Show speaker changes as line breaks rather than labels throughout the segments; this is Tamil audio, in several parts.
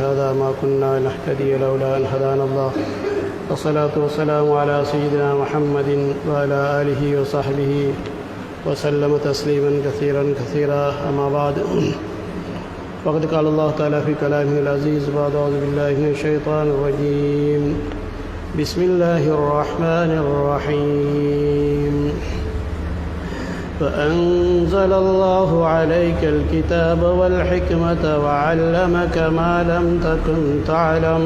هذا ما كنا نهتدي لولا أن هدانا الله. والصلاة والسلام على سيدنا محمد وعلى آله وصحبه وسلم تسليما كثيرا كثيرا. أما بعد، وقد قال الله تعالى في كلامه العزيز بعد أعوذ بالله من الشيطان الرجيم. بسم الله الرحمن الرحيم. فأنزل الله عليك الكتاب والحكمة وعلمك ما لم تكن تعلم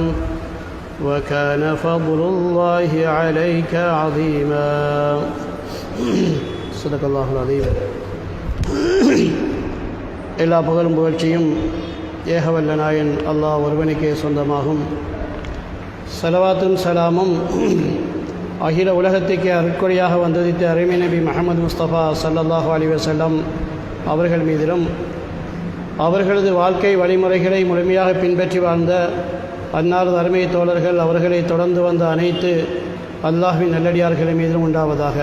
وكان فضل الله عليك عظيما. صدق الله العظيم. எல்லா புகழும் புகழ்ச்சியும் ஏகவல்ல நாயன் அல்லாஹ் ஒருவனுக்கே சொந்தமாகும். ஸலவாத்தும் சலாமும் அகில உலகத்துக்கே அருட்கொடையாக வந்ததித்த அருமை நபி முஹம்மது முஸ்தபா ஸல்லல்லாஹு அலைஹி வஸல்லம் அவர்கள் மீதிலும் அவர்களது வாழ்க்கை வழிமுறைகளை முழுமையாக பின்பற்றி வாழ்ந்த அன்னாரது அருமை தோழர்கள் அவர்களை தொடர்ந்து வந்த அனைத்து அல்லாஹ்வின் நல்லடியார்கள் மீதிலும் உண்டாவதாக.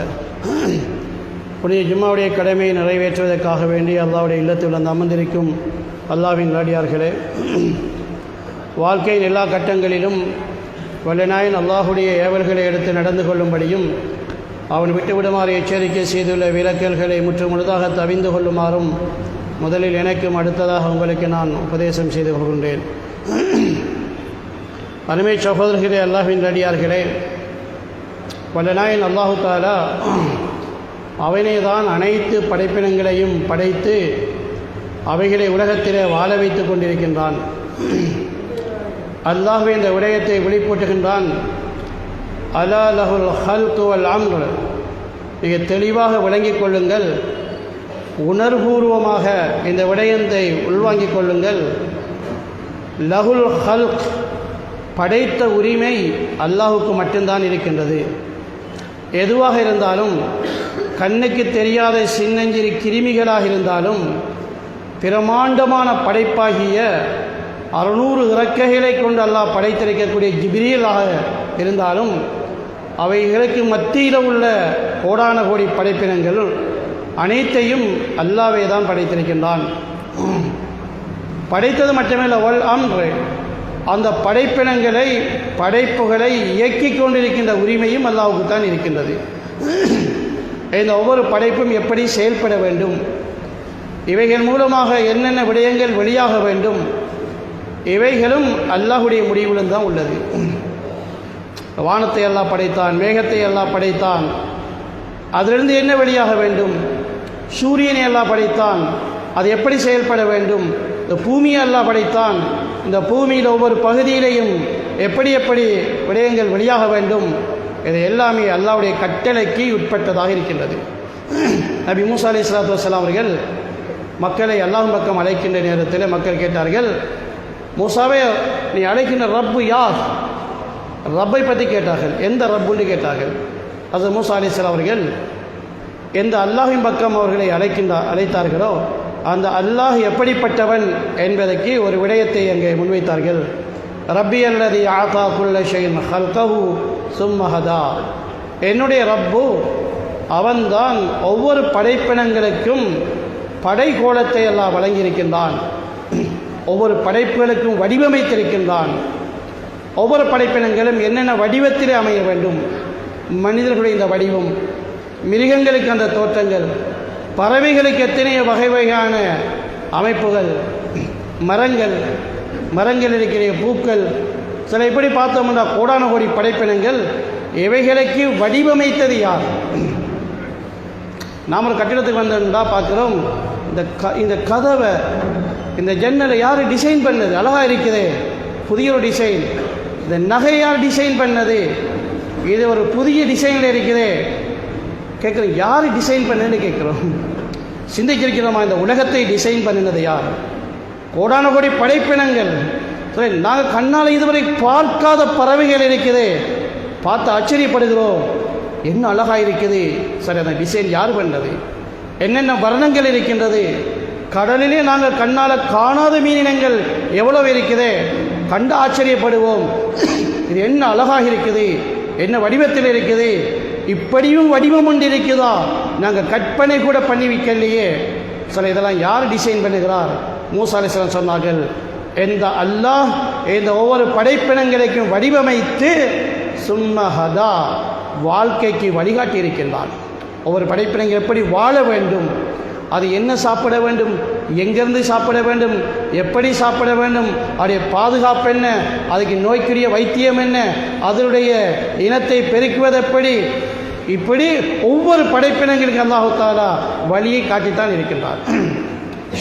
புனித ஜும்மாவுடைய கடமையை நிறைவேற்றுவதற்காக வேண்டி அல்லாஹ்வுடைய இல்லத்தில் வந்து அமர்ந்திருக்கும் அல்லாஹ்வின் நல்லடியார்களே, வாழ்க்கையின் எல்லா கட்டங்களிலும் வல்லநாயன் அல்லாஹுடைய ஏவல்களை எடுத்து நடந்து கொள்ளும்படியும் அவன் விட்டுவிடுமாறு எச்சரிக்கை செய்துள்ள விலக்கல்களை முற்றுமுழுதாக தவிந்து கொள்ளுமாறும் முதலில் எனக்கும் அடுத்ததாக உங்களுக்கு நான் உபதேசம் செய்து கொள்கின்றேன். அருமை சகோதரர்களே, அல்லாஹ்வின் நல்லடியார்களே, வல்லநாயன் அல்லாஹு தஆலா அவனே தான் அனைத்து படைப்பினங்களையும் படைத்து அவைகளை உலகத்திலே வாழ வைத்து கொண்டிருக்கின்றான். அல்லாஹ்வே இந்த விடயத்தை வெளிப்பட்டுகின்றான். அலா லஹுல் ஹல்கு வல் அம்ர், மிக தெளிவாக விளங்கிக் கொள்ளுங்கள், உணர்வுபூர்வமாக இந்த விடயத்தை உள்வாங்கிக் கொள்ளுங்கள். லஹுல் ஹல்க், படைத்த உரிமை அல்லாஹுக்கு மட்டும்தான் இருக்கின்றது. எதுவாக இருந்தாலும், கண்ணுக்கு தெரியாத சின்னஞ்சிறு கிருமிகளாக இருந்தாலும், பிரமாண்டமான படைப்பாகிய 600 இறக்கைகளை கொண்டு அல்லாஹ் படைத்திருக்கக்கூடிய ஜிப்ரீலாக இருந்தாலும், அவைகளுக்கு மத்தியில் உள்ள கோடான கோடி படைப்பினங்கள் அனைத்தையும் அல்லாஹ்வே தான் படைத்திருக்கின்றான். படைத்தது மட்டுமல்ல, வல் அம்ர், அந்த படைப்பினங்களை படைப்புகளை இயக்கிக் கொண்டிருக்கின்ற உரிமையும் அல்லாஹ்வுக்கு தான் இருக்கின்றது. இந்த ஒவ்வொரு படைப்பும் எப்படி செயல்பட வேண்டும், இவைகள் மூலமாக என்னென்ன விடயங்கள் வெளியாக வேண்டும், இவைகளும் அல்லாஹுடைய முடிவிலும் தான் உள்ளது. வானத்தை அல்லாஹ் படைத்தான், மேகத்தை அல்லாஹ் படைத்தான், அதிலிருந்து என்ன வெளியாக வேண்டும். சூரியனை அல்லாஹ் படைத்தான், அது எப்படி செயல்பட வேண்டும். இந்த பூமியை அல்லாஹ் படைத்தான், இந்த பூமியில் ஒவ்வொரு பகுதியிலையும் எப்படி எப்படி விடயங்கள் வெளியாக வேண்டும். இது எல்லாமே அல்லாஹ்வுடைய கட்டளைக்கு உட்பட்டதாக இருக்கின்றது. நபி மூசா அலைஹிஸ்ஸலாத்து வஸ்ஸலாம் அவர்கள் மக்களை அல்லாஹ் பக்கம் அழைக்கின்ற நேரத்தில் மக்கள் கேட்டார்கள், மூசாவே, நீ அழைக்கின்ற ரப்பு யார்? ரப்பை பற்றி கேட்டார்கள். எந்த ரப்புன்னு கேட்டார்கள். அது மூசா அலைஹிஸ்ஸலாம் அவர்கள் எந்த அல்லாஹின் பக்கம் அவர்களை அழைத்தார்களோ அந்த அல்லாஹ் எப்படிப்பட்டவன் என்பதற்கு ஒரு விடயத்தை அங்கே முன்வைத்தார்கள். ரப்பி அல்லதி ஆதா குல்ல ஷைஇன் ஹல்கஹு சும்ம ஹதா, என்னுடைய ரப்பு அவன்தான் ஒவ்வொரு படைப்பினங்களுக்கும் படைகோலத்தை எல்லாம் வழங்கியிருக்கின்றான், ஒவ்வொரு படைப்புகளுக்கும் வடிவமைத்திருக்கின்றான். ஒவ்வொரு படைப்பினங்களும் என்னென்ன வடிவத்திலே அமைய வேண்டும். மனிதர்களுடைய இந்த வடிவம், மிருகங்களுக்கு அந்த தோற்றங்கள், பறவைகளுக்கு எத்தனையோ வகை வகையான அமைப்புகள், மரங்கள் இருக்கிற பூக்கள், சில இப்படி பார்த்தோம்னா கோடான கோடி படைப்பினங்கள், இவைகளுக்கு வடிவமைத்தது யார்? நாம் ஒரு கட்டிடத்துக்கு வந்தோம்னா பார்க்குறோம், இந்த கதவை, இந்த ஜன்னலை யார் டிசைன் பண்ணது? அழகாக இருக்குது, புதிய ஒரு டிசைன். இந்த நகை யார் டிசைன் பண்ணது? இது ஒரு புதிய டிசைனில் இருக்குது. கேட்குறோம், யார் டிசைன் பண்ணதுன்னு கேட்குறோம். சிந்திச்சிருக்கிறோமா, இந்த உலகத்தை டிசைன் பண்ணினது யார்? கோடான கோடி படைப்பினங்கள். சரி, நாங்கள் கண்ணால் இதுவரை பார்க்காத பறவைகள் இருக்குது, பார்த்து ஆச்சரியப்படுகிறோம், என்ன அழகாக இருக்குது. சரி, அந்த டிசைன் யார் பண்ணது? என்னென்ன வர்ணங்கள் இருக்கின்றது? கடலிலே நாங்கள் கண்ணால் காணாத மீனினங்கள் எவ்வளவு இருக்குது, கண்டு ஆச்சரியப்படுவோம். இது என்ன அழகாக இருக்குது, என்ன வடிவத்தில் இருக்குது, இப்படியும் வடிவம் ஒன்று இருக்குதா, நாங்கள் கற்பனை கூட பண்ணி வைக்கலையே. சில இதெல்லாம் யார் டிசைன் பண்ணுகிறார்? மூசா அலைஹிஸ்ஸலாம் சொன்னார்கள், இந்த அல்லாஹ் இந்த ஒவ்வொரு படைப்பினங்களுக்கும் வடிவமைத்து சும்மஹதா வாழ்க்கைக்கு வழிகாட்டி இருக்கின்றான். ஒவ்வொரு படைப்பினங்கள் எப்படி வாழ வேண்டும், அது என்ன சாப்பிட வேண்டும், எங்கிருந்து சாப்பிட வேண்டும், எப்படி சாப்பிட வேண்டும், அதனுடைய பாதுகாப்பு என்ன, அதுக்கு நோய்க்குரிய வைத்தியம் என்ன, அதனுடைய இனத்தை பெருக்குவது எப்படி, இப்படி ஒவ்வொரு படைப்பினங்களுக்கு அல்லாஹ் தஆலா வழியை காட்டித்தான் இருக்கின்றார்.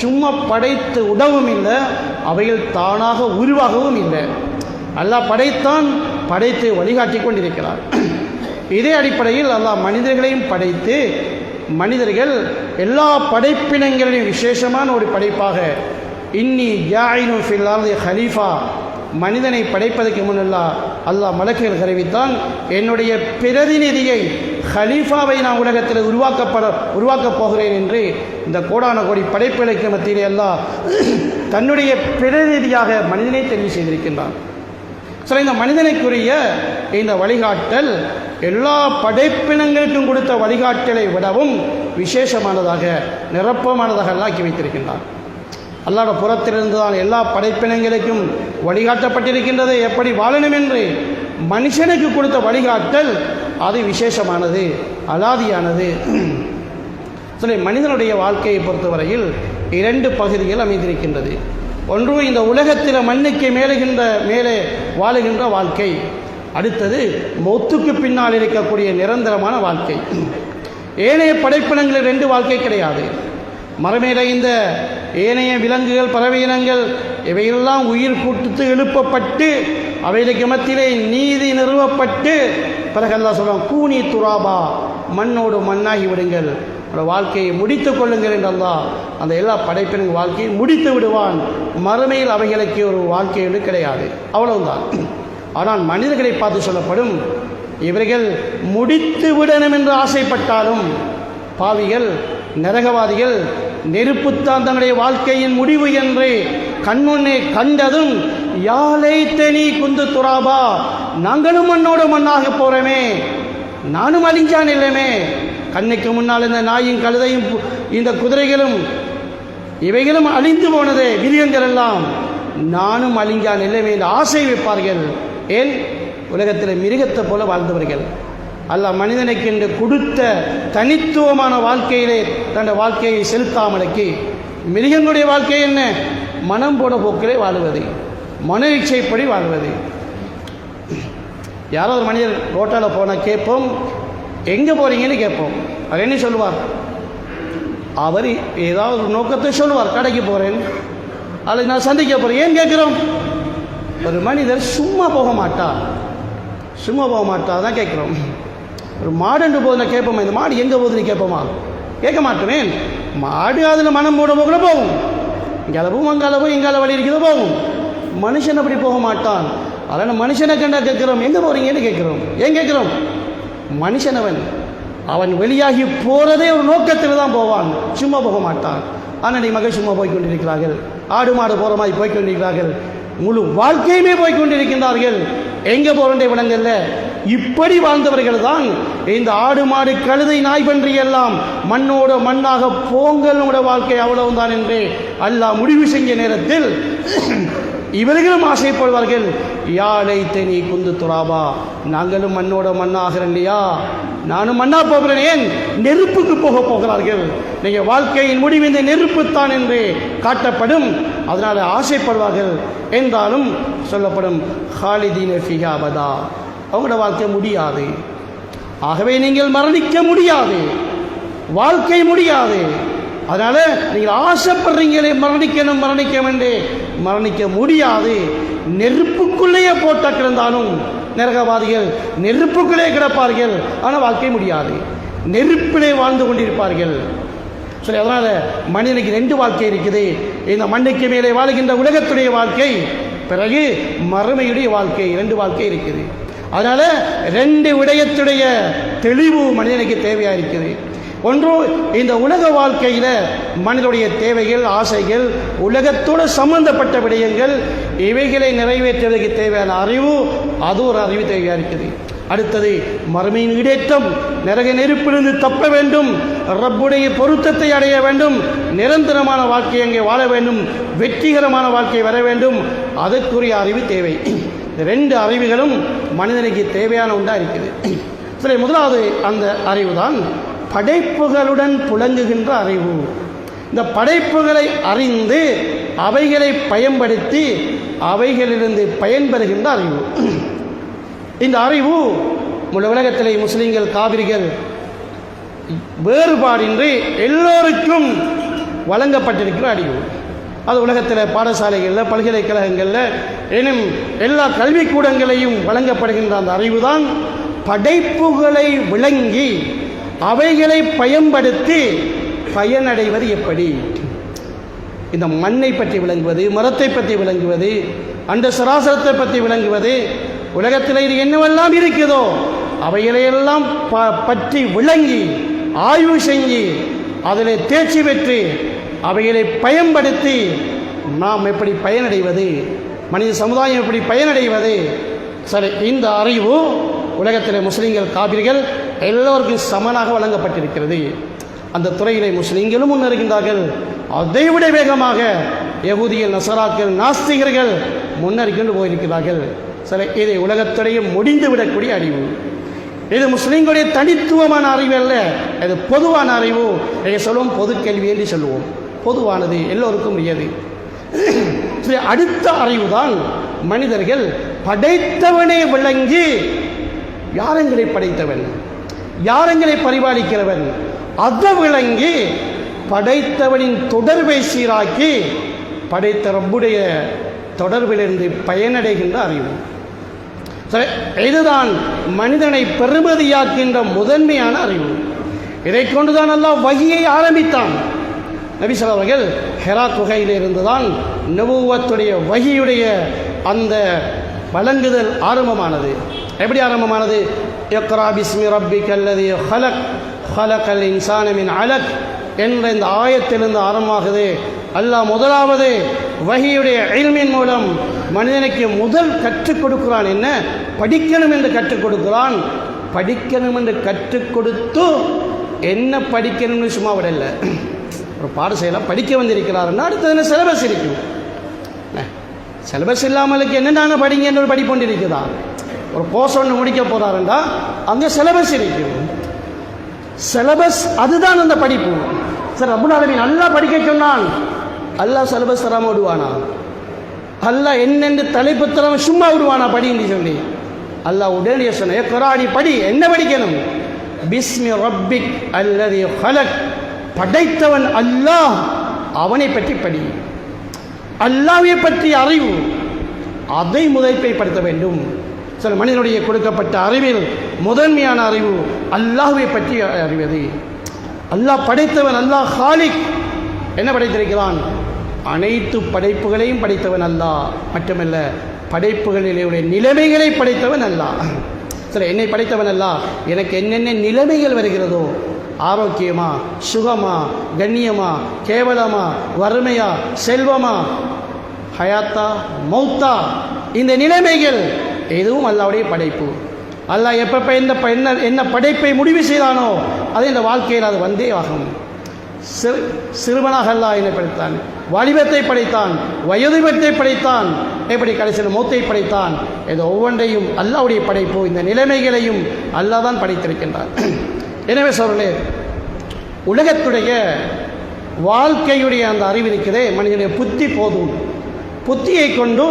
சும்மா படைத்து உதவும் இல்லை, அவைகள் தானாக உருவாகவும் இல்லை. அல்லாஹ் படைத்தான், படைத்து வழிகாட்டி கொண்டிருக்கிறார். இதே அடிப்படையில் அல்லாஹ் மனிதர்களையும் படைத்து மனிதர்கள் எல்லா படைப்பினங்களையும் விசேஷமான ஒரு படைப்பாக இன்னி ஜாயினு ஃபில் அர்தி ஹலீஃபா, மனிதனை படைப்பதற்கு முன்னெல்லாம் அல்லாஹ் மலக்குகள் அறிவித்தான், என்னுடைய பிரதிநிதியை ஹலீஃபாவை நான் உலகத்தில் உருவாக்கப் போகிறேன் என்று இந்த கோடான கோடி படைப்புகளுக்கு மத்தியிலே அல்லாஹ் தன்னுடைய பிரதிநிதியாக மனிதனை தெரிவு செய்திருக்கின்றான். சரி, இந்த மனிதனுக்குரிய இந்த வழிகாட்டல் எல்லா படைப்பினங்களுக்கும் கொடுத்த வழிகாட்டலை விடவும் விசேஷமானதாக நிரப்பமானதாக ஆக்கி வைத்திருக்கின்றான். அல்லாஹ்வுடைய புறத்திலிருந்து தான் எல்லா படைப்பினங்களுக்கும் வழிகாட்டப்பட்டிருக்கின்றது எப்படி வாழணும் என்று. மனுஷனுக்கு கொடுத்த வழிகாட்டல் அது விசேஷமானது, அலாதியானது. சரி, மனிதனுடைய வாழ்க்கையை பொறுத்தவரையில் 2 பகுதிகள் அமைந்திருக்கின்றது. ஒன்று இந்த உலகத்தில் மண்ணுக்கு மேலே வாழுகின்ற வாழ்க்கை, அடுத்தது மௌத்துக்கு பின்னால் இருக்கக்கூடிய நிரந்தரமான வாழ்க்கை. ஏனைய படைப்பினங்களில் 2 வாழ்க்கை கிடையாது. மறுமையில இந்த ஏனைய விலங்குகள், பறவை இனங்கள் இவையெல்லாம் உயிர் கூட்டு எழுப்பப்பட்டு அவைகளுக்கு மத்தியிலே நீதி நிறுவப்பட்டு பிறகு அல்லாஹ் சொல்றான், கூனி துராபா, மண்ணோடு மண்ணாகி விடுங்கள், வாழ்க்கையை முடித்து கொள்ளுங்கள் என்று அல்லாஹ் அந்த எல்லா படைப்பின் வாழ்க்கையை முடித்து விடுவான். மறுமையில் அவைகளுக்கு ஒரு வாழ்க்கை என்று கிடையாது, அவ்வளவுதான். ஆனால் மனிதர்களை பார்த்து சொல்லப்படும், இவர்கள் முடித்து விடணும் என்று ஆசைப்பட்டாலும் பாவிகள், நரகவாதிகள், நெருப்புத்தான் தங்களுடைய வாழ்க்கையின் முடிவு என்று கண்முன்னே கண்டதும் யாலை தெனி குந்து துராபா, நாங்களும் மண்ணோடு மண்ணாக போறோமே, நானும் அழிஞ்சான் இல்லைமே, கண்ணுக்கு முன்னால் இந்த நாயும் கழுதையும் இந்த குதிரைகளும் இவைகளும் அழிந்து போனதே, மிருகங்கள் எல்லாம், நானும் அழிஞ்சான் இல்லைமே என்று ஆசை வைப்பார்கள். ஏன்? உலகத்தில் மிருகத்தை போல வாழ்ந்தவர்கள். அல்லாஹ் மனிதனுக்கு என்று கொடுத்த தனித்துவமான வாழ்க்கையிலே தன்னுடைய வாழ்க்கையை செலுத்தாமலுக்கு மிருகங்களுடைய வாழ்க்கை என்ன? மனம் போன போக்கிலே வாழுவது, மன இச்சைப்படி வாழ்வது. யாரோ ஒரு மனிதர் ரோட்டால் போனால் கேட்போம், எங்கே போகிறீங்கன்னு கேட்போம். அவர் என்ன சொல்லுவார்? அவர் ஏதாவது ஒரு நோக்கத்தை சொல்லுவார், கடைக்கு போகிறேன், அல்லது நான் சந்திக்க போகிறேன். ஏன் கேட்குறோம்? ஒரு மனிதர் சும்மா போக மாட்டார், சும்மா போக மாட்டா தான் கேட்குறோம். ஒரு மாடுன்னு போகுதுன்னா கேட்போமா, இந்த மாடு எங்கே போகுதுன்னு கேட்போமா? கேட்க மாட்டோமே. மாடு அதில் மனம் போட போகல போகும், இங்கே அளவும் அங்கே அளவும் எங்கால வழி இருக்கிறதோ போகும். மனுஷன் அப்படி போக மாட்டான். அதனால் மனுஷனை கண்டா கேட்குறோம், எங்கே போகிறீங்கன்னு கேட்குறோம். ஏன் கேட்குறோம்? மனுஷன் அவன் வெளியாகி போகிறதே ஒரு நோக்கத்தில் தான் போவான், சும்மா போக மாட்டான். ஆனால் மகள் சும்மா போய்கொண்டிருக்கிறார்கள், ஆடு மாடு போகிற மாதிரி போய்கொண்டிருக்கிறார்கள், முழு வாழ்க்கையுமே போய்கொண்டிருக்கின்றார்கள். எங்கே போகின்ற விடங்கள்ல இப்படி வாழ்ந்தவர்கள் தான் இந்த ஆடு மாடு கழுதை நாய் பன்றி எல்லாம் மண்ணோட மண்ணாக போங்கலோட வாழ்க்கை அவ்வளவுதான் என்று அல்லாஹ் முடிவு செஞ்ச நேரத்தில் இவர்களும் ஆசைப்படுவார்கள், யாழை தெனி குந்து துராபா, நாங்களும் மண்ணோட மண்ணாகிறோம் இல்லையா, நானும் மண்ணா போகிறேன். ஏன்? நெருப்புக்கு போகிறார்கள். நீங்கள் வாழ்க்கையின் முடிவு இந்த நெருப்புத்தான் என்று காட்டப்படும், அதனால் ஆசைப்படுவார்கள். என்றாலும் சொல்லப்படும் ஹாலிதீன ஃபிஹா அபதா, அவங்களோட வாழ்க்கை முடியாது. ஆகவே நீங்கள் மரணிக்க முடியாது, வாழ்க்கை முடியாது. அதனால் நீங்கள் ஆசைப்படுறீங்களே மரணிக்கணும் என்று மரணிக்க முடியாது. நெருப்புக்குள்ளேயே போட்ட கிடந்தாலும் நரகவாதிகள் நெருப்புக்குள்ளே கிடப்பார்கள், ஆனால் வாழ்க்கை முடியாது, நெருப்பிலே வாழ்ந்து கொண்டிருப்பார்கள். சரி, அதனால் மனிதனுக்கு 2 வாழ்க்கை இருக்குது. இந்த மண்ணுக்கு மேலே வாழ்கின்ற உலகத்துடைய வாழ்க்கை, பிறகு மறுமையுடைய வாழ்க்கை, 2 வாழ்க்கை இருக்குது. அதனால் 2 விடயத்துடைய தெளிவு மனிதனுக்கு தேவையாக இருக்குது. ஒன்று, இந்த உலக வாழ்க்கையில் மனிதனுடைய தேவைகள், ஆசைகள், உலகத்தோடு சம்பந்தப்பட்ட விடயங்கள், இவைகளை நிறைவேற்றுவதற்கு தேவையான அறிவு, அது ஒரு அறிவு தேவையாக இருக்குது. அடுத்தது மறுமையின் ஈடேற்றம், நரக நெருப்பிலிருந்து தப்ப வேண்டும், ரப்புடைய பொருத்தத்தை அடைய வேண்டும், நிரந்தரமான வாழ்க்கை அங்கே வாழ வேண்டும், வெற்றிகரமான வாழ்க்கை வர வேண்டும். அதற்குரிய அறிவு தேவை. இந்த ரெண்டு அறிவுகளும் மனிதனுக்கு தேவையான ஒன்றாக இருக்குது. சரி, முதலாவது அந்த அறிவு தான் படைப்புகளுடன் புழங்குகின்ற அறிவு. இந்த படைப்புகளை அறிந்து அவைகளை பயன்படுத்தி அவைகளிலிருந்து பயன்பெறுகின்ற அறிவு. இந்த அறிவு முழு உலகத்திலே முஸ்லிம்கள் காவிரிகள் வேறுபாடின்றி எல்லோருக்கும் வழங்கப்பட்டிருக்கிற அறிவு. அது உலகத்தில் பாடசாலைகளில், பல்கலைக்கழகங்களில், எனும் எல்லா கல்விக்கூடங்களையும் வழங்கப்படுகின்ற அந்த அறிவு தான் படைப்புகளை விளங்கி அவைகளை பயன்படுத்தி பயனடைவது எப்படி. இந்த மண்ணை பற்றி விளங்குவது, மரத்தை பற்றி விளங்குவது, அந்த சராசரத்தை பற்றி விளங்குவது, உலகத்தில் இது என்னவெல்லாம் இருக்குதோ அவைகளையெல்லாம் பற்றி விளங்கி ஆய்வு செஞ்சு அதில் தேர்ச்சி பெற்று அவைகளை பயன்படுத்தி நாம் எப்படி பயனடைவது, மனித சமுதாயம் எப்படி பயனடைவது. சரி, இந்த அறிவு உலகத்தில் முஸ்லீம்கள் காபிர்கள் எல்லோருக்கும் சமனாக வழங்கப்பட்டிருக்கிறது. அந்த துறையிலே முஸ்லீம்களும் முன்னேறுகின்றார்கள். அதைவிட வேகமாக யகூதிகள், நசராக்கள், நாஸ்திகர்கள் முன்னேறிக்கொண்டு போயிருக்கிறார்கள். சரி, இது உலகத்துடைய முடிந்துவிடக்கூடிய அறிவு. இது முஸ்லீம்களுடைய தனித்துவமான அறிவு அல்ல, இது பொதுவான அறிவு. சொல்லுவோம் பொது கேள்வி என்று சொல்லுவோம், பொதுவானது, எல்லோருக்கும் உரியது. அடுத்த அறிவு தான் மனிதர்கள் படைத்தவனே விளங்கி யாரெங்களை படைத்தவன், யாரெங்களை பரிபாலிக்கிறவன், அதை விளங்கி படைத்தவனின் தொடர்பை சீராக்கி படைத்த ரப்புடைய தொடர்பிலிருந்து பயனடைகின்ற அறிவு. இதுதான் மனிதனை பெருமதியாக்கின்ற முதன்மையான அறிவு. இதை கொண்டுதான் அல்லாஹ் வஹியை ஆரம்பித்தான். நபி ஸல்லல்லாஹு அலைஹி வஸல்லம் அவர்கள் ஹிரா குகையிலிருந்து தான் நபுவத்துடைய வஹியுடைய அந்த வழங்குதல் ஆரம்பமானது. எப்படி ஆரம்பமானது? இக்ரா பிஸ்மி ரப்பிக்கல்லதீ ஹலக் ஹலக்கல் இன்சான மின் அலக் என்ற இந்த ஆயத்திலிருந்து ஆரம்பமாகுது. அல்லாஹ் முதலாவது வஹியுடைய இல்மின் மூலம் மனிதனுக்கு முதல் கற்றுக் கொடுக்கிறான். என்ன? படிக்கணும் என்று கற்றுக் கொடுக்கிறான். படிக்கணும் என்று கற்றுக் கொடுத்து என்ன படிக்கணும்னு சும்மா விடல. ஒரு பாடசாலையில் படிக்க வந்திருக்கிறாருன்னா அடுத்தது என்ன சிலபஸ் இருக்கும். சிலபஸ் இல்லாமலுக்கு என்னென்ன படிங்கன்னு ஒரு படிப்பு ஒன்று இருக்குதா? ஒரு கோர்ஸ் ஒன்று முடிக்க போகிறாருண்டா அங்கே சிலபஸ் இருக்குது. சிலபஸ் அதுதான் அந்த படிப்பு. சார் ரப்புல் ஆலமீன் நல்லா படிக்க சொன்னான். அல்லாஹ் சிலபஸ் தராம விடுவானா? அல்லாஹ் என்னென்று தலைப்பு தராம சும்மா விடுவானா படின்னு சொல்லி? அல்லாஹ் உடனே சொன்ன குர்ஆனி படி. என்ன படிக்கணும்? பிஸ்மி ரப்பிக் அல்லதி ஹலக், படைத்தவன் அல்லாஹ், அவனை பற்றி படி. அல்லாஹ்வை பற்றி அறிவு, அதை முதன்மைப்படுத்த வேண்டும். சில மனிதனுடைய கொடுக்கப்பட்ட அறிவில் முதன்மையான அறிவு அல்லாஹ்வை பற்றி அறிவது. அல்லாஹ் படைத்தவன், அல்லாஹ் ஹாலிக். என்ன படைத்திருக்கிறான்? அனைத்து படைப்புகளையும் படைத்தவன் அல்லாஹ். மட்டுமல்ல, படைப்புகளிலே உள்ள நிலைமைகளை படைத்தவன் அல்லாஹ். சரி, என்னை படைத்தவன் அல்லாஹ். எனக்கு என்னென்ன நிலைமைகள் வருகிறதோ, ஆரோக்கியமா, சுகமா, கண்ணியமா, கேவலமா, வறுமையா, செல்வமா, ஹயாத்தா, மௌத்தா, இந்த நிலைமைகள் எதுவும் அல்லாஹ்வுடைய படைப்பு. அல்லாஹ் எப்பப்போ என்ன படைப்பை முடிவு செய்தானோ அது இந்த வாழ்க்கையில் அது வந்தே ஆகும். சிறுவனாக அல்லாஹ் என்னை படைத்தான், வாலிபத்தை படைத்தான், வயோதிபத்தை படைத்தான், எப்படி கடைசியில் மௌத்தை படைத்தான். இது ஒவ்வொன்றையும் அல்லாஹ்வுடைய படைப்பு. இந்த நிலைமைகளையும் அல்லாஹ் தான் படைத்திருக்கின்றான். எனவே சொல்றே, உலகத்துடைய வாழ்க்கையுடைய அந்த அறிவு இருக்கிறதே, மனிதனுடைய புத்தி போதும். புத்தியை கொண்டு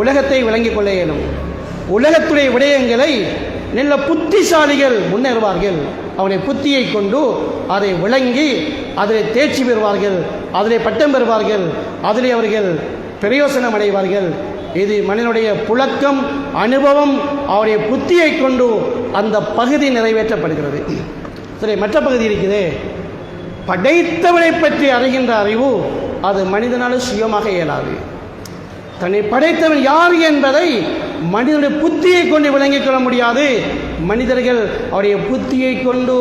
உலகத்தை விளங்கிக் கொள்ள இயலும். உலகத்துடைய விடயங்களை நல்ல புத்திசாலிகள் முன்னேறுவார்கள். அவருடைய புத்தியை கொண்டு அதை விளங்கி அதில் தேர்ச்சி பெறுவார்கள், அதிலே பட்டம் பெறுவார்கள், அதிலே அவர்கள் பிரயோசனம் அடைவார்கள். இது மனிதனுடைய புழக்கம், அனுபவம், அவருடைய புத்தியை கொண்டு அந்த பகுதி நிறைவேற்றப்படுகிறது. சரி, மற்ற பகுதி இருக்குது, படைத்தவனை பற்றி அறிகின்ற அறிவு. அது மனிதனால் சுயமாக இயலாது. தன்னை படைத்தவன் யார் என்பதை மனிதனுடைய புத்தியை கொண்டு விளங்கிக் கொள்ள முடியாது. மனிதர்கள் அவருடைய புத்தியை கொண்டு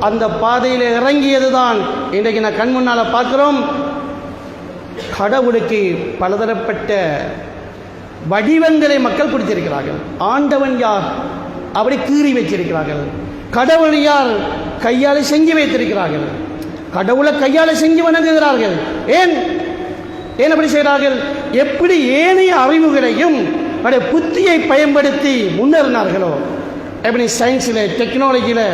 அந்த பாதையில் இறங்கியதுதான் இன்றைக்கு நான் கண் முன்னால் பார்க்கிறோம். கடவுளுக்கு பலதரப்பட்ட வடிவங்களை மக்கள் கொடுத்திருக்கிறார்கள். ஆண்டவன் யார்? அப்படி கீறி வச்சிருக்கிறார்கள். கடவுளையால் கையால் செஞ்சு வைத்திருக்கிறார்கள். கடவுளை கையால் செஞ்சு வணங்குகிறார்கள். ஏன் அப்படி செய்கிறார்கள்? எப்படி ஏனைய அறிவுகளையும் புத்தியை பயன்படுத்தி முன்னேறினார்களோ, எப்படி சயின்ஸில், டெக்னாலஜியில்,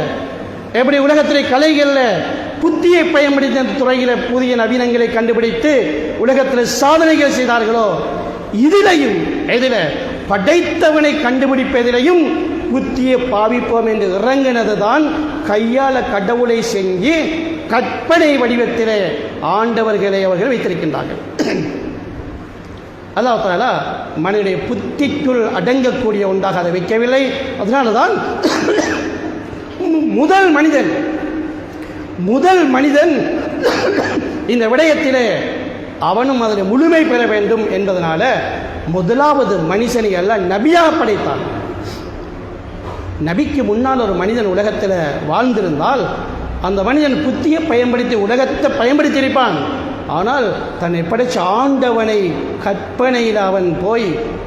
எப்படி உலகத்திலே கலைகளில் புத்தியை பயன்படுத்தி அந்த துறையில் புதிய நவீனங்களை கண்டுபிடித்து உலகத்தில் சாதனைகள் செய்தார்களோ, இதிலையும் படைத்தவனை கண்டுபிடிப்பதிலையும் புத்தியை பாவிப்போம் என்று இறங்கினது தான் கையாள கடவுளை செஞ்சு கற்பனை வடிவத்திலே ஆண்டவர்களை அவர்கள் வைத்திருக்கின்றார்கள். அல்லாஹ் தஆலா மனிதனுடைய புத்திக்குள் அடங்கக்கூடிய ஒன்றாக அதை வைக்கவில்லை. அதனால தான் முதல் மனிதன் இந்த விடயத்திலே அவனும் அதில் முழுமை பெற வேண்டும் என்பதனால முதலாவது மனுஷனை எல்லாம் நபியாக படைத்தான். நபிக்கு முன்னால் ஒரு மனிதன் உலகத்தில் வாழ்ந்திருந்தால் அந்த மனிதன் புத்தியை பயன்படுத்தி உலகத்தை பயன்படுத்தியிருப்பான். ஆனால் தன்னை படைச்ச ஆண்டவனை கற்பனையில் அவன் போய்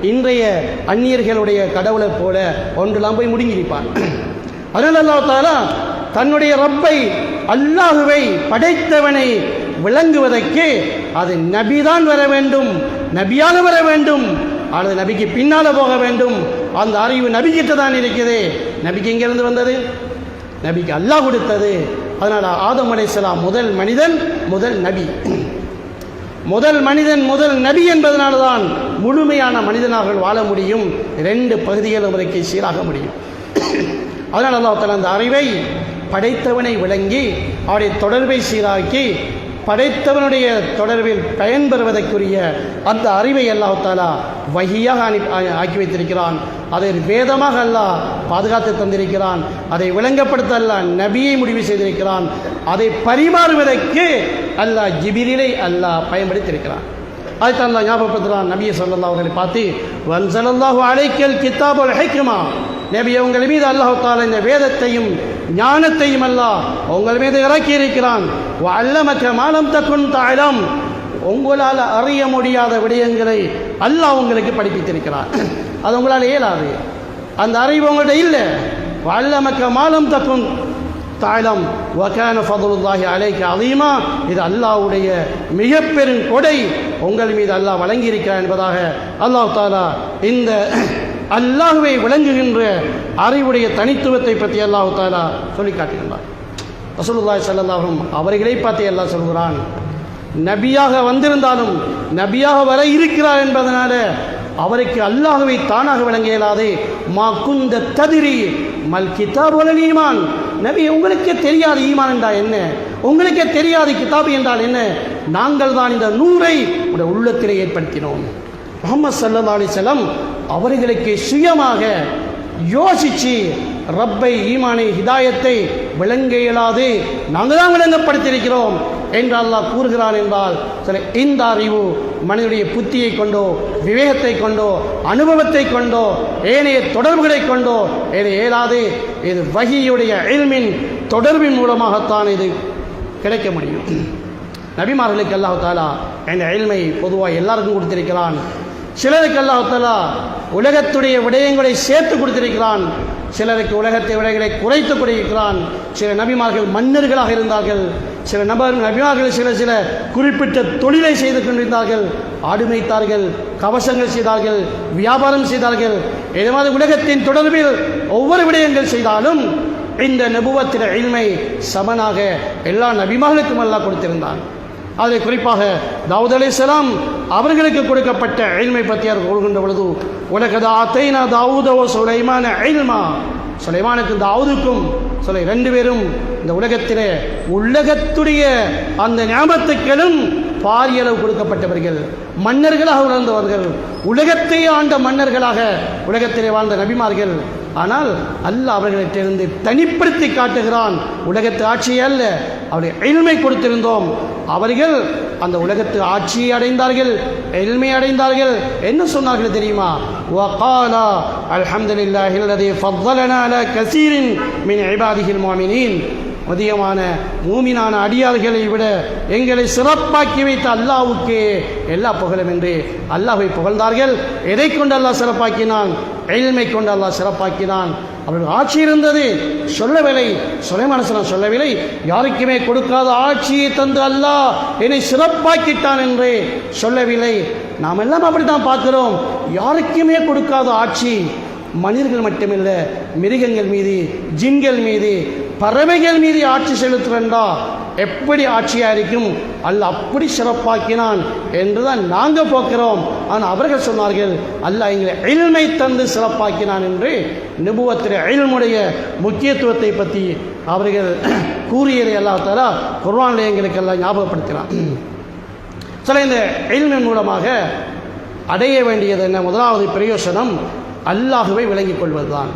இன்றைய அந்நியர்களுடைய கடவுளை போல ஒன்றெல்லாம் போய் முடுங்கியிருப்பான். அதனால் அல்லாஹ் தஆலா தன்னுடைய ரப்பை, அல்லாஹுவை, படைத்தவனை விளங்குவதற்கு அது நபிதான் வர வேண்டும், நபியாக வர வேண்டும், அல்லது நபிக்கு பின்னால் போக வேண்டும். அந்த அறிவு நபிக்கிட்ட தான் இருக்குது. நபிக்கு எங்கிருந்து வந்தது? நபிக்கு அல்லாஹ் கொடுத்தது. அதனால் ஆதம் அலைஹிஸ்ஸலாம் முதல் மனிதன், முதல் நபி. முதல் மனிதன், முதல் நபி என்பதனால தான் முழுமையான மனிதனாக வாழ முடியும். 2 பகுதிகளும் வரைக்கும் சீராக முடியும். அதனால் அல்லாஹ் தஆலா அந்த அறிவை படைத்தவனை விளங்கி அவருடைய தொடர்பை சீராக்கி படைத்தவனுடைய தொடர்பில் பயன்பெறுவதற்குரிய அந்த அறிவை அல்லாஹ் தஆலா வஹியாக ஆக்கி வைத்திருக்கிறான். அதை வேதமாக அல்லாஹ் பாதுகாத்து தந்திருக்கிறான். அதை விளங்கப்படுத்த அல்லாஹ் நபியை முடிவு செய்திருக்கிறான். அதை பரிமாறுவதற்கு அல்லாஹ் ஜிப்ரீலை அல்லாஹ் பயன்படுத்தியிருக்கிறான். அதுதான் அல்லாஹ் ஞாபகப்படுத்துகிறான் நபியை ஸல்லல்லாஹு அலைஹி பார்த்து, வன்ஸலல்லாஹு அலைக்கல் கிதாபுல் ஹிக்மா, நபியை உங்கள் மீது அல்லாஹ் தஆலா இந்த வேதத்தையும் ஞானத்தையும் அல்லாஹ் உங்கள் மீது இறக்கி இருக்கிறான். வஅல்லமக மா லம் தகுன் தஅலம், உங்களால் அறிய முடியாத விடயங்களை அல்லாஹ் உங்களுக்கு படிப்பித்திருக்கிறான். அது உங்களால் இயலாது, அந்த அறிவு உங்கள்கிட்ட இல்லை. வஅல்லமக மா லம் தகுன் தஅலம் வகான ஃபதுலுல்லாஹி அலைக அலீமா, இது அல்லாஹ்வுடைய மிக பெரும் கொடை உங்கள் மீது அல்லாஹ் வழங்கி இருக்கிறான் என்பதாக அல்லாஹ் தஆலா இந்த அல்லாஹ்வை விளங்குகின்ற அறிவுடைய தனித்துவத்தை பற்றி அல்லாஹ் தஆலா சொல்லி காட்டுகின்றார். ரசூலுல்லாஹி ஸல்லல்லாஹு அலைஹி வஸல்லம் அவர்களை பற்றி அல்லாஹ் சொல்கிறான், நபியாக வந்திருந்தாலும் நபியாக வர இருக்கிறார் என்பதனால அவருக்கு அல்லாஹ்வை தானாக விளங்க இயலாது. மா குந்த ததிரி மல் கிதாப் வல் ஈமான், நபி உங்களுக்கே தெரியாது ஈமான் என்றால் என்ன, உங்களுக்கே தெரியாது கிதாப் என்றால் என்ன, நாங்கள் தான் இந்த நூரை உடைய உள்ளத்திலே ஏற்படுத்தினோம். முஹம்மது ஸல்லல்லாஹு அலைஹி வஸல்லம் அவர்களுக்கு சுயமாக யோசித்து ரப்பை, ஈமானை, ஹிதாயத்தை விளங்க இயலாது, நாங்கள் தான் விளங்கப்படுத்தியிருக்கிறோம் என்று அல்லாஹ் கூறுகிறான் என்றால் இந்த அறிவு மனிதனுடைய புத்தியை கொண்டோ, விவேகத்தை கொண்டோ, அனுபவத்தை கொண்டோ, ஏனைய தொடர்புகளை கொண்டோ இது இயலாது. இது வஹியுடைய இல்மின் தொடர்பின் மூலமாகத்தான் இது கிடைக்க முடியும். நபிமார்களுக்கு அல்லாஹ் தஆலா இந்த இல்மை பொதுவாக எல்லாருக்கும் கொடுத்திருக்கிறான். சிலருக்கு அல்லாஹ் தஆலா உலகத்துடைய விடயங்களை சேர்த்து கொடுத்திருக்கிறான், சிலருக்கு உலகத்தை விடயங்களை குறைத்து கொடுக்கிறான். சில நபிமார்கள் மன்னர்களாக இருந்தார்கள், சில நபிமார்கள் சில குறிப்பிட்ட தொழிலை செய்து கொண்டிருந்தார்கள், ஆடு மேய்த்தார்கள், கவசங்கள் செய்தார்கள், வியாபாரம் செய்தார்கள். இது மாதிரி உலகத்தின் தொடர்பில் ஒவ்வொரு விடயங்கள் செய்தாலும் இந்த நபுவத்தின் இல்மை சமனாக எல்லா நபிமார்களுக்கும் அல்லாஹ் கொடுத்திருந்தான். அதில் குறிப்பாக தாவூத் அலைஹிஸ்ஸலாம் அவர்களுக்கு கொடுக்கப்பட்ட இல்மை பற்றி அவர் கூறுகின்ற பொழுது, உலகத ஆத்தைனா தாவூத வ சுலைமான இல்மா, சுலைமானுக்கும் தாவூதுக்கும் 2 பேரும் இந்த உலகத்திலே உலகத்துடைய அந்த ஞாபகத்துக்களும் பாரியளவு கொடுக்கப்பட்டவர்கள், மன்னர்களாக உணர்ந்தவர்கள், உலகத்தை ஆண்ட மன்னர்களாக உலகத்திலே வாழ்ந்த நபிமார்கள். ஆனால் அல்லாஹ் அவர்களிடத்திலிருந்து தனிப்படுத்தி காட்டுகிறான், உலகத்து ஆட்சியை அல்ல, அவருடைய இல்மை கொடுத்திருந்தோம். அவர்கள் அந்த உலகத்து ஆட்சியை அடைந்தார்கள், இல்மை அடைந்தார்கள். என்ன சொன்னார்கள் தெரியுமா? வகாலா அல்ஹம்துலில்லாஹி அல்லதி ஃபضலனா அலா கஸீரின் மின் இபாதிஹில் முஃமினீன், அதிகமான மூமினான அடியார்களை விட எங்களை சிறப்பாக்கி வைத்த அல்லாஹ்வுக்கு எல்லா புகழும் என்று அல்லாஹ்வை புகழ்ந்தார்கள். எதை கொண்டு அல்லாஹ் சிறப்பாக்கினான்? இல்மை கொண்டு அல்லாஹ் சிறப்பாக்கினான். அவர்கள் ஆட்சி இருந்தது சொல்லவில்லை. சுலைமான் அலைஹிஸ்ஸலாம் சொல்லவில்லை, யாருக்குமே கொடுக்காத ஆட்சியை தந்து அல்லாஹ் என்னை சிறப்பாக்கிட்டான் என்று சொல்லவில்லை. நாம் எல்லாம் அப்படித்தான் பார்க்கிறோம். யாருக்குமே கொடுக்காத ஆட்சி மனிதர்கள் மட்டுமில்ல, மிருகங்கள் மீது, ஜின்கள் மீது, பறவைகள் மீது ஆட்சி செலுத்துறா எப்படி ஆட்சியாக இருக்கும்? அல்லாஹ் அப்படி சிறப்பாக்கினான் என்றுதான் நாங்கள் பார்க்கிறோம். ஆனால் அவர்கள் சொன்னார்கள் அல்லாஹ் எங்களை இல்மை தந்து சிறப்பாக்கினான் என்று. நுபுவத்திலே இல்முடைய முக்கியத்துவத்தை பற்றி அவர்கள் கூறியதை அல்லாஹ் தஆலா குர்ஆனிலே எங்களுக்கு எல்லாம் ஞாபகப்படுத்தினான். சில இந்த இல்மின் மூலமாக அடைய வேண்டியது என்ன? முதலாவது பிரயோசனம் அல்லாஹுவை விளங்கிக் கொள்வதுதான்.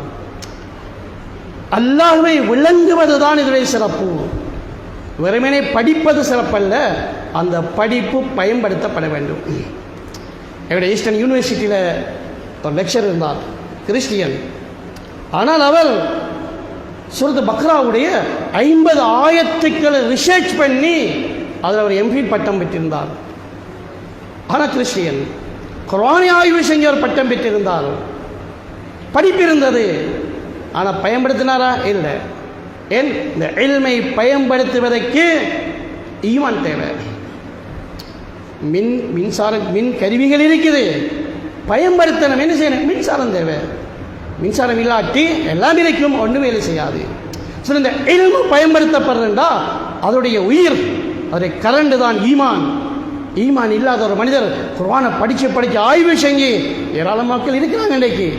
அல்லாஹுவை விளங்குவதுதான் இதனுடைய சிறப்பு. வெறுமனே படிப்பது சிறப்பல்ல, அந்த படிப்பு பயன்படுத்தப்பட வேண்டும். என்னுடைய ஈஸ்டர்ன் யூனிவர்சிட்டியில் ஒரு லெக்சர் இருந்தார், கிறிஸ்டியன். ஆனால் அவர் சூரத் பக்ராவுடைய 50 ஆயத்துக்களை ரிசர்ச் பண்ணி அதில் அவர் எம்பில் பட்டம் பெற்றிருந்தார். ஆனால் கிறிஸ்டியன். குர்ஆனை ஆய்வு செஞ்ச ஒரு பட்டம் பெற்றிருந்தார். படிப்பிருந்தது, ஆனால் பயன்படுத்தினாரா? இல்லை. ஏன்? இந்த இல்மை பயன்படுத்துவதற்கு ஈமான் தேவை. மின் கருவிகள் இருக்குது, பயன்படுத்தணும். என்ன செய்யணும்? மின்சாரம் தேவை. மின்சாரம் இல்லாட்டி எல்லாம் இருக்கும், ஒன்றும் வேலை செய்யாது. சரி, இந்த இல்மு பயன்படுத்தப்படுறா அதோடைய உயிர், அதோடைய கரண்டு தான் ஈமான். ஈமான் இல்லாத ஒரு மனிதர் குர்ஆனை படித்து ஆய்வு செஞ்சு ஏராளமான மக்கள் இருக்கிறாங்க இன்றைக்கு.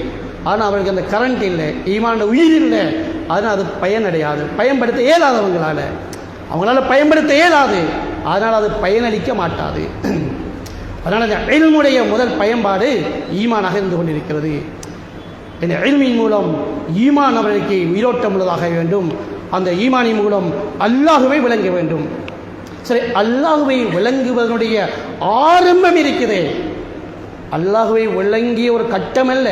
ஆனால் அவர்களுக்கு அந்த கரண்ட் இல்லை, ஈமான் உயிர் இல்லை. அதனால் அது பயனடையாது, பயன்படுத்த இயலாதவங்களால். அவங்களால பயன்படுத்த இயலாது, அதனால் அது பயனளிக்க மாட்டாது. அதனால் அந்த இல்முடைய முதல் பயன்பாடு ஈமானாக இருந்து கொண்டிருக்கிறது. இந்த இல்மின் மூலம் ஈமான் அவர்களுக்கு உயிரோட்டம் உள்ளதாக வேண்டும். அந்த ஈமானின் மூலம் அல்லாஹுவை விளங்க வேண்டும். சரி, அல்லாஹுவை விளங்குவதனுடைய ஆரம்பம் இருக்குது. அல்லாஹுவை விளங்கிய ஒரு கட்டம் அல்ல,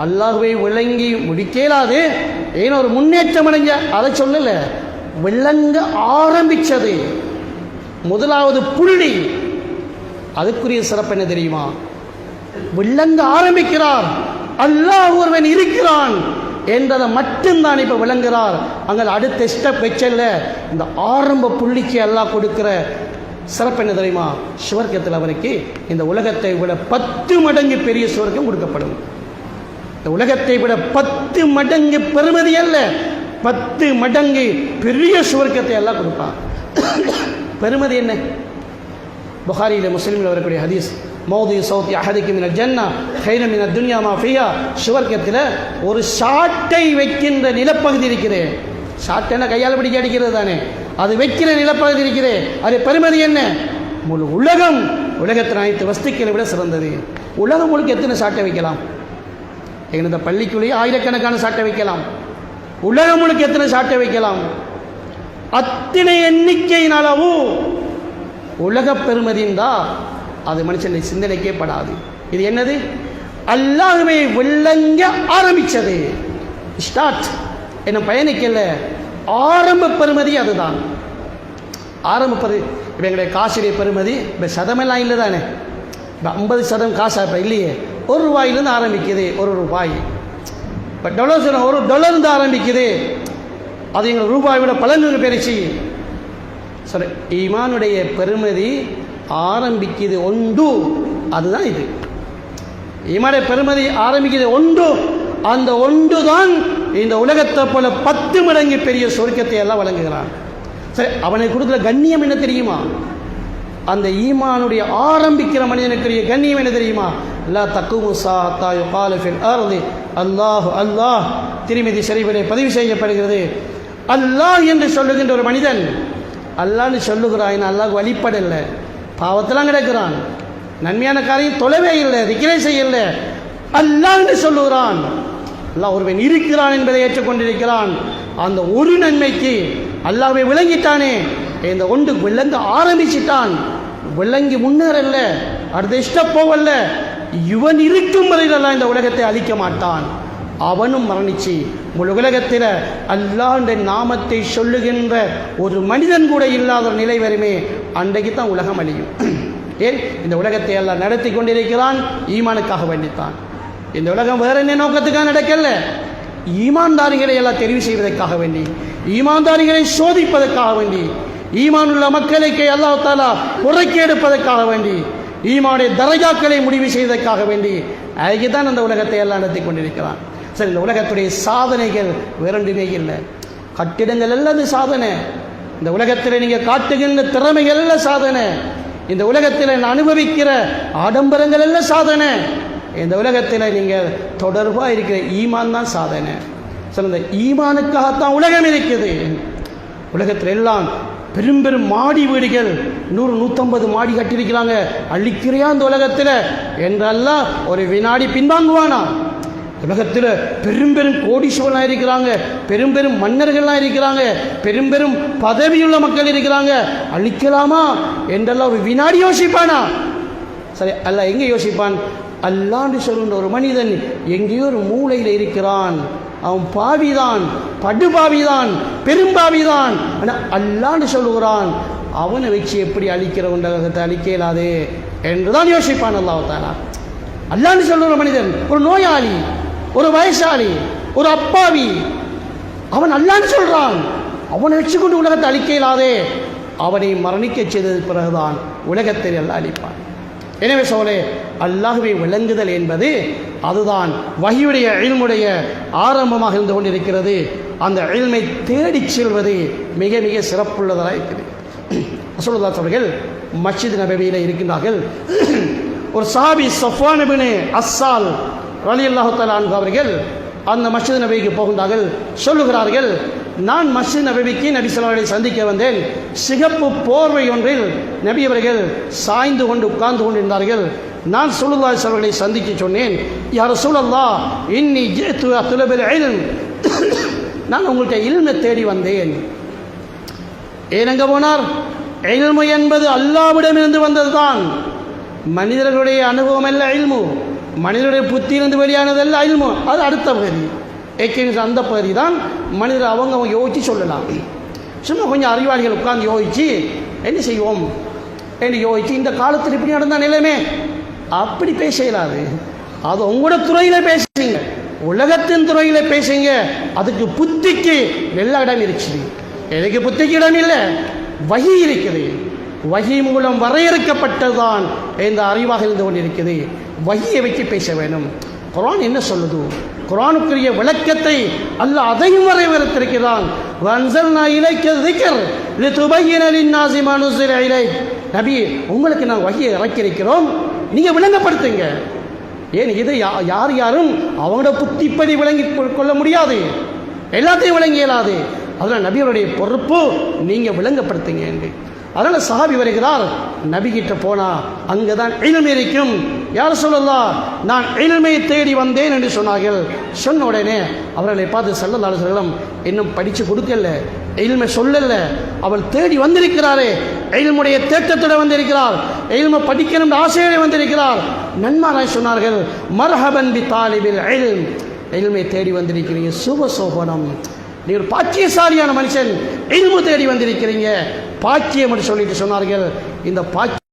அல்லாஹுவை விளங்கி முடிக்கலாது. ஏன்னா ஒரு முன்னேற்றம் அடைஞ்ச அதை சொல்லல, விளங்க ஆரம்பித்தது முதலாவது புள்ளி. அதுக்குரிய சிறப்பு என்ன தெரியுமா? விளங்க ஆரம்பிக்கிறார், அல்லாஹ் ஒருவன் இருக்கிறான் என்றதை மட்டும்தான் இப்போ விளங்குகிறார். அங்கே அடுத்த ஸ்டெப் வச்சல்ல, இந்த ஆரம்ப புள்ளிக்கு அல்லாஹ் கொடுக்கிற சிறப்பு என்ன தெரியுமா? சுவர்க்கத்தில் அவருக்கு இந்த உலகத்தை விட 10 மடங்கு பெரிய சுவர்க்கம் கொடுக்கப்படும். இந்த உலகத்தை விட 10 மடங்கு பெருமதி அல்ல, 10 மடங்கு பெரிய சுவர்க்கத்தை எல்லாம் கொடுப்பான். பெருமதி என்ன? புகாரியில் முஸ்லிமில் வரக்கூடிய ஹதீஸ், மௌதி சௌத்தி அஹதிக்கு மினல் ஜன்னா கைர மினத் துன்யா மா ஃபியா. சுவர்க்கத்தில் ஒரு ஷாட்டை வைக்கின்ற நிலப்பகுதி இருக்கிறது. ஷாட்டை கையால் பிடிக்க அடிக்கிறது தானே, அது வைக்கிற நிலப்பகுதி இருக்கிறது. அது பெருமதி என்ன? முழு உலகம், உலகத்தின் அனைத்து வஸ்துக்களை விட சிறந்தது. உலகம் முழுக்க எத்தனை சாட்டை வைக்கலாம்? இந்த பள்ளிக்குள்ளேயே ஆயிரக்கணக்கான சாட்டை வைக்கலாம். உலகம் முழுக்க எத்தனை சாட்டை வைக்கலாம்? அத்தனை எண்ணிக்கையின் அளவு உலக பெருமதிந்தா அது மனுஷனை சிந்தனைக்கே படாது. இது என்னது? அல்லாஹ்வை விளங்க ஆரம்பித்தது. ஸ்டார்ட் என்ன பயணிக்கல, ஆரம்ப பெருமதி அதுதான். ஆரம்ப இப்போ எங்களுடைய காசுடைய பெருமதி இப்போ சதமெல்லாம் இல்லை தானே. இப்போ 50% காசா இப்போ இல்லையே. ₹1 ஆரம்பிக்குது, ₹1. இப்போ $1 $1 ஆரம்பிக்குது. அது எங்கள் ரூபாய் விட பல நூறு பெருச்சு. சரி, ஈமானுடைய பெருமதி ஆரம்பிக்குது ஒன்று, அதுதான் இது. ஈமானுடைய பெருமதி ஆரம்பிக்குது ஒன்று, அந்த ஒன்று தான் இந்த உலகத்தை போல 10 மடங்கு பெரிய சொர்க்கத்தை எல்லாம் வழங்குகிறான். சரி, அவனுக்கு கொடுக்குற கண்ணியம் என்ன தெரியுமா? அந்த ஈமானுடைய ஆரம்பிக்கிற மனிதனுக்குரிய கண்ணியம் என்ன தெரியுமா? லா தக்குமு ஸாஅத்தா யுகாலு ஃபில் அர்தி அல்லாஹ் அல்லாஹ். திருமிதி ஷரீஃபிலே பதிவு செய்யப்படுகிறது. அல்லாஹ் என்று சொல்லுகின்ற ஒரு மனிதன், அல்லாஹ்னு சொல்லுகிறான், அல்லாஹ் வழிபடலை, பாவத்தெல்லாம் கிடக்கிறான், நன்மையான காரியம் தொலைவே இல்லை, திக்ரே செய்யல, அல்லாஹ்னு சொல்லுகிறான். அல்லாஹ் ஒருவன் இருக்கிறான் என்பதை ஏற்றுக்கொண்டிருக்கிறான். அந்த ஒரு நன்மைக்கு அல்லாஹ்வை விளங்கிட்டானே, இந்த ஒன்று விளங்க ஆரம்பிச்சிட்டான். விளங்கி முன்னேறல்ல, அடுத்த ஸ்டெப் போவல்ல, இவன் இருக்கும் வரையில் அல்லாஹ் இந்த உலகத்தை அழிக்க மாட்டான். அவனும் மரணிச்சு முழு உலகத்தில் அல்லாஹ்வுடைய நாமத்தை சொல்லுகின்ற ஒரு மனிதன் கூட இல்லாத ஒரு நிலை வருமே, அன்றைக்கு தான் உலகம் அழியும். ஏன்? இந்த உலகத்தை எல்லாம் நடத்தி கொண்டிருக்கிறான், ஈமானுக்காக வேண்டித்தான். இந்த உலகம் வேற என்ன நோக்கத்துக்காக நடக்கல, ஈமான்தாரிகளை எல்லாம் தெரிவு செய்வதற்காக வேண்டி, ஈமான்தாரிகளை சோதிப்பதற்காக வேண்டி, ஈமானுள்ள மக்களுக்கு அல்லாஹ் தஆலா குறைக்க எடுப்பதற்காக வேண்டி, ஈமானுடைய தரஜாக்களை முடிவு செய்வதற்காக வேண்டி அதுக்கு தான் அந்த உலகத்தை எல்லாம் நடத்தி கொண்டிருக்கிறான். சரி, இந்த உலகத்துடைய சாதனைகள் வேறொன்றுமே இல்லை. கட்டிடங்கள் எல்லாம் சாதனை, இந்த உலகத்தில் நீங்கள் காட்டுகின்ற திறமைகள் எல்லாம் சாதனை, இந்த உலகத்தில் அனுபவிக்கிற ஆடம்பரங்கள் எல்லாம் சாதனை, இந்த உலகத்தில் நீங்கள் தொடர்பாக இருக்கிற ஈமான் தான் சாதனை. சரி, இந்த ஈமானுக்காகத்தான் உலகம் இருக்குது. உலகத்தில் எல்லாம் பெரும் பெரும் மாடி வீடுகள் 100-150 மாடி கட்டியிருக்கிறாங்க. அழிக்கிறையா அந்த உலகத்தில் என்றெல்லாம் ஒரு வினாடி பின்வாங்குவானா? உலகத்தில் பெரும் பெரும் கோடீஸ்வரனாக இருக்கிறாங்க, பெரும் பெரும் மன்னர்கள்லாம் இருக்கிறாங்க, பெரும் பெரும் பதவியுள்ள மக்கள் இருக்கிறாங்க, அழிக்கலாமா என்றெல்லாம் ஒரு வினாடி யோசிப்பானா? சரி, அல்லாஹ் எங்கே யோசிப்பான்? அல்லான்னு சொல்கின்ற ஒரு மனிதன் எங்கேயோ ஒரு மூலையில் இருக்கிறான், அவன் பாவிதான், படுபாவிதான், பெரும்பாவிதான். ஆனால் அல்லான்னு சொல்லுகிறான், அவனை வச்சு எப்படி அழிக்கிற உலகத்தை அழிக்க இயலாது என்றுதான் யோசிப்பான் அல்லாஹ் தஆலா. அல்லான்னு சொல்லுற மனிதன் ஒரு நோயாளி, ஒரு வயசாளி, ஒரு அப்பாவி, அவன் அல்லான்னு சொல்றான், அவனை வச்சுக்கொண்டு உலகத்தை அழிக்க இயலாதே, அவனை மரணிக்க செய்தது பிறகுதான் உலகத்தை எல்லாம் அழிப்பான். எனவே சோலே, அல்லாஹ்வை விளங்குதல் என்பது அதுதான் வஹீயுடைய இல்முடைய ஆரம்பமாக இருந்து கொண்டிருக்கிறது. அந்த இல்மை தேடிச் செல்வது மிக மிக சிறப்புள்ளதாக இருக்குது. ரசூலுல்லாஹ் அவர்கள் மஸ்ஜித் நபவியில் இருக்கின்றார்கள். ஒரு சஹாபி ஸஃப்வான் இப்னு அஸ்ஸால் ரலியல்லாஹு தஆலா அன்ஹு அவர்கள் அந்த மஸ்ஜித் நபவிக்கு போகின்றார்கள். சொல்லுகிறார்கள், நான் மஸ்ஜித் நபவிக்கு நபி ஸல்லல்லாஹு அலைஹி சந்திக்க வந்தேன். சிகப்பு போர்வை ஒன்றில் நபி அவர்கள் சாய்ந்து கொண்டு உட்கார்ந்து கொண்டிருந்தார்கள். நான் ஸல்லல்லாஹு அலைஹி வஸல்லம் அவர்களை சந்திக்க சொன்னேன், யா ரசூலல்லாஹ் இன்னி ஜிஅது அத்லபுல் இல்ம், நான் உங்கள்கிட்ட இல்மை தேடி வந்தேன். ஏனங்க போனார்? இல்மு என்பது அல்லாஹ்விடமிருந்து வந்ததுதான். மனிதர்களுடைய அனுபவம் அல்ல இல்மு, மனிதனுடைய புத்தியிலிருந்து வெளியானதல்ல இல்மு. அது அடுத்த பகுதி, அந்த பகுதி தான் மனிதர் அவங்க யோசித்து சொல்லலாம். சும்மா கொஞ்சம் அறிவாளிகள் உட்கார்ந்து யோசிச்சு என்ன செய்வோம் என்று யோசிச்சு இந்த காலத்தில் இப்படி நடந்த நிலைமை அப்படி பேச இயலாது. அது உங்களோட துறையில் பேசுங்க, உலகத்தின் துறையில் பேசுங்க. அதுக்கு புத்திக்கு எல்லா இடம் இருக்குது. எனக்கு புத்திக்கு இடம் இல்லை, வஹி இருக்குது. வஹி மூலம் வரையறுக்கப்பட்டதுதான் இந்த அறிவாக இருந்து கொண்டிருக்குது. வஹியை வச்சு பேச வேணும். குர்ஆன் என்ன சொல்லுது? குர்ஆனுக்குரிய விளக்கத்தை அல்லாஹ் அதையும் வரையறுத்திருக்கிறான். வன்ஸல்னா இலைக்க ذிக்ர் லிதுபய்யின லின்னாஸி மா நுஸில இலைக். நபி, உங்களுக்கு நான் வஹியை இறக்கியிருக்கிறோம், நீங்கள் விளங்கப்படுத்துங்க. ஏன் இதை யாரும் அவங்களோட புத்திப்படி விளங்கி கொள்ள முடியாது, எல்லாத்தையும் விளங்கி இயலாது. அதனால் நபியோடைய பொறுப்பு நீங்கள் விளங்கப்படுத்துங்க என்று. அதனால் சஹாபி வருகிறார், நபிகிட்ட போனால் அங்கே தான் இல்ம் இருக்கும். யார் சொல்லலாம், நான் இல்மை தேடி வந்தேன் என்று சொன்னார்கள். சொன்ன உடனே அவர்களை பார்த்து ஸல்லல்லாஹு அலைஹி வஸல்லம் இன்னும் படித்து கொடுக்கல, இல்மை சொல்லல, அவள் தேடி வந்திருக்கிறாரே, இல்முடைய தேட்டத்தோடு வந்திருக்கிறார், இல்மை படிக்கணும் ஆசையோடு வந்திருக்கிறார். நன்மாராய் சொன்னார்கள், மர்ஹபன் பி தாலிபில் இல்ம், இல்மை தேடி வந்திருக்கிறீங்க, சுபசோபனம், நீ ஒரு பாக்கியசாலியான மனுஷன், இல்மு தேடி வந்திருக்கிறீங்க, பாக்கியம் என்று சொல்லிட்டு சொன்னார்கள். இந்த பாக்கியம்